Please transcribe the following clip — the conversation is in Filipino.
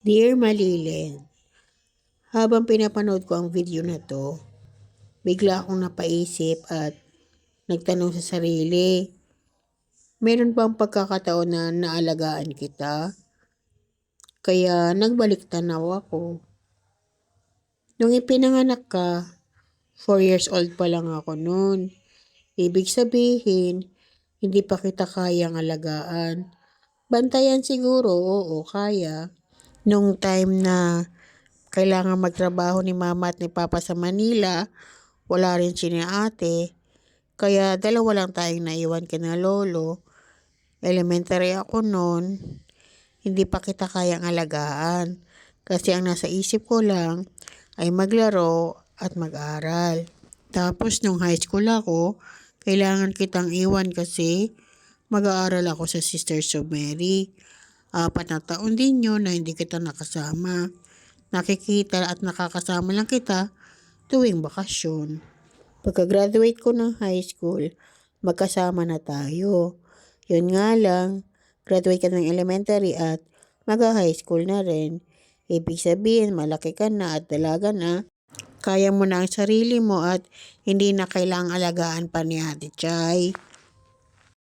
Dear Malilin, habang pinapanood ko ang video na to, bigla akong napaisip at nagtanong sa sarili, meron bang pagkakataon na naalagaan kita? Kaya nagbalik tanaw ako. Nung ipinanganak ka, 4 years old pa lang ako noon. Ibig sabihin, hindi pa kita kayang alagaan. Bantayan siguro, oo, kaya. Nung time na kailangan magtrabaho ni mama at ni papa sa Manila, wala rin si ni ate, kaya dalawa lang tayong naiwan kina lolo. Elementary ako noon, hindi pa kita kayang alagaan. Kasi ang nasa isip ko lang ay maglaro at mag-aral. Tapos nung high school ako, kailangan kitang iwan kasi mag-aaral ako sa Sisters of Mary. 4 na taon din yun na hindi kita nakasama. Nakikita at nakakasama lang kita tuwing bakasyon. Pagka-graduate ko ng high school, magkasama na tayo. Yun nga lang, graduate ka ng elementary at mag-high school na rin. Ibig sabihin, malaki ka na at dalaga na. Kaya mo na ang sarili mo at hindi na kailangang alagaan pa ni Ate Chay.